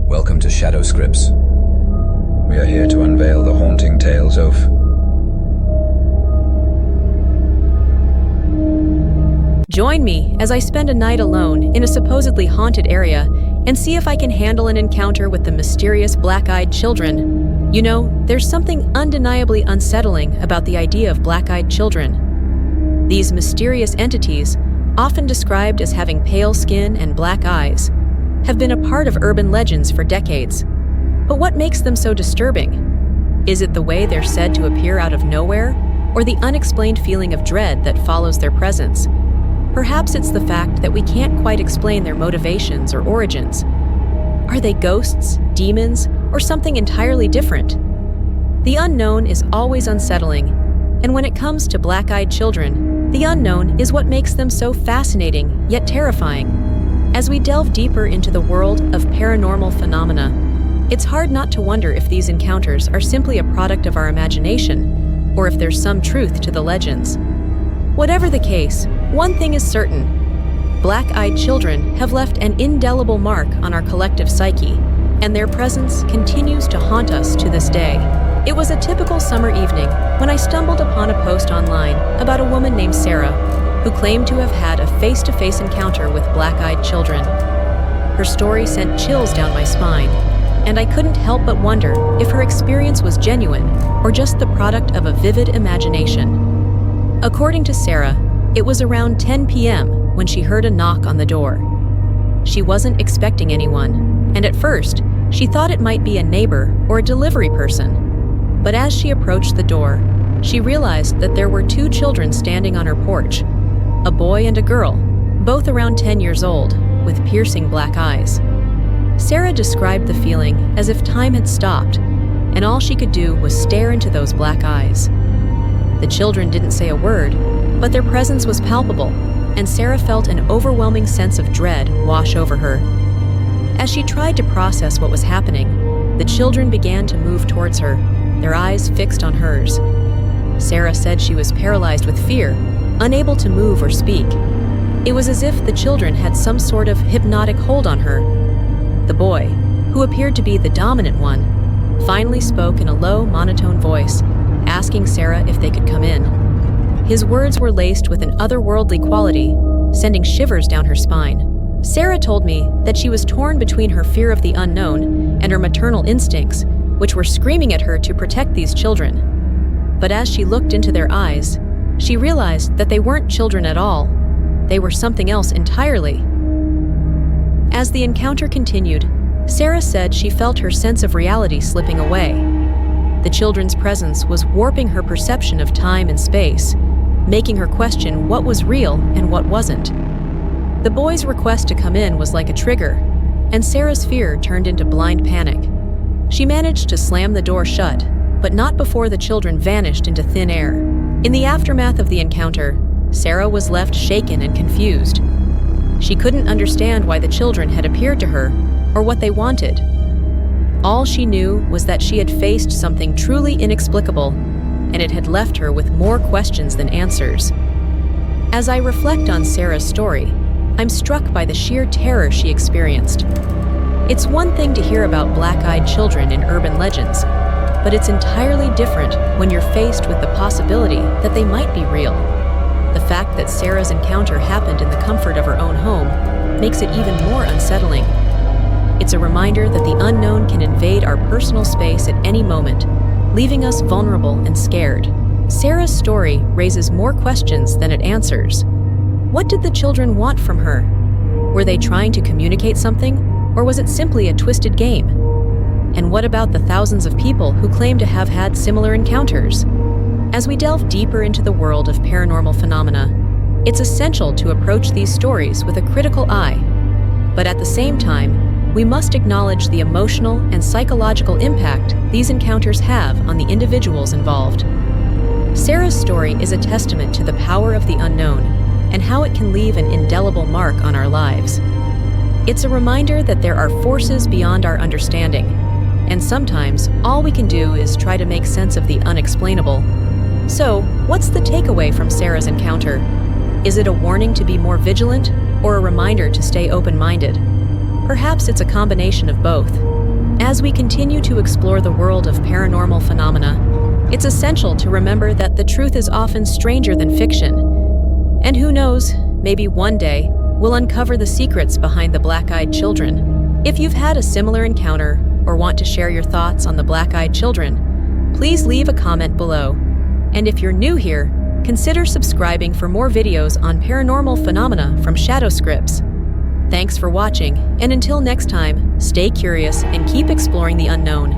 Welcome to Sha'dow Scripts. We are here to unveil the haunting tales of Join me as I spend a night alone in a supposedly haunted area and see if I can handle an encounter with the mysterious black-eyed children. You know, there's something undeniably unsettling about the idea of black-eyed children. These mysterious entities, often described as having pale skin and black eyes, have been a part of urban legends for decades. But what makes them so disturbing? Is it the way they're said to appear out of nowhere, or the unexplained feeling of dread that follows their presence? Perhaps it's the fact that we can't quite explain their motivations or origins. Are they ghosts, demons, or something entirely different? The unknown is always unsettling, and when it comes to black-eyed children, the unknown is what makes them so fascinating yet terrifying. As we delve deeper into the world of paranormal phenomena, it's hard not to wonder if these encounters are simply a product of our imagination, or if there's some truth to the legends. Whatever the case, one thing is certain: black-eyed children have left an indelible mark on our collective psyche, and their presence continues to haunt us to this day. It was a typical summer evening when I stumbled upon a post online about a woman named Sarah, who claimed to have had a face-to-face encounter with black-eyed children. Her story sent chills down my spine, and I couldn't help but wonder if her experience was genuine or just the product of a vivid imagination. According to Sarah, it was around 10 p.m. when she heard a knock on the door. She wasn't expecting anyone, and at first, she thought it might be a neighbor or a delivery person. But as she approached the door, she realized that there were two children standing on her porch, a boy and a girl, both around 10 years old, with piercing black eyes. Sarah described the feeling as if time had stopped, and all she could do was stare into those black eyes. The children didn't say a word, but their presence was palpable, and Sarah felt an overwhelming sense of dread wash over her. As she tried to process what was happening, the children began to move towards her, their eyes fixed on hers. Sarah said she was paralyzed with fear, unable to move or speak. It was as if the children had some sort of hypnotic hold on her. The boy, who appeared to be the dominant one, finally spoke in a low, monotone voice, asking Sarah if they could come in. His words were laced with an otherworldly quality, sending shivers down her spine. Sarah told me that she was torn between her fear of the unknown and her maternal instincts, which were screaming at her to protect these children. But as she looked into their eyes, she realized that they weren't children at all. They were something else entirely. As the encounter continued, Sarah said she felt her sense of reality slipping away. The children's presence was warping her perception of time and space, making her question what was real and what wasn't. The boy's request to come in was like a trigger, and Sarah's fear turned into blind panic. She managed to slam the door shut, but not before the children vanished into thin air. In the aftermath of the encounter, Sarah was left shaken and confused. She couldn't understand why the children had appeared to her or what they wanted. All she knew was that she had faced something truly inexplicable, and it had left her with more questions than answers. As I reflect on Sarah's story, I'm struck by the sheer terror she experienced. It's one thing to hear about black-eyed children in urban legends, but it's entirely different when you're faced with the possibility that they might be real. The fact that Sarah's encounter happened in the comfort of her own home makes it even more unsettling. It's a reminder that the unknown can invade our personal space at any moment, leaving us vulnerable and scared. Sarah's story raises more questions than it answers. What did the children want from her? Were they trying to communicate something, or was it simply a twisted game? And what about the thousands of people who claim to have had similar encounters? As we delve deeper into the world of paranormal phenomena, it's essential to approach these stories with a critical eye. But at the same time, we must acknowledge the emotional and psychological impact these encounters have on the individuals involved. Sarah's story is a testament to the power of the unknown and how it can leave an indelible mark on our lives. It's a reminder that there are forces beyond our understanding, and sometimes all we can do is try to make sense of the unexplainable. So, what's the takeaway from Sarah's encounter? Is it a warning to be more vigilant, or a reminder to stay open-minded? Perhaps it's a combination of both. As we continue to explore the world of paranormal phenomena, it's essential to remember that the truth is often stranger than fiction. And who knows, maybe one day, we'll uncover the secrets behind the black-eyed children. If you've had a similar encounter or want to share your thoughts on the black-eyed children, please leave a comment below. And if you're new here, consider subscribing for more videos on paranormal phenomena from Sha'dow Scripts. Thanks for watching, and until next time, stay curious and keep exploring the unknown.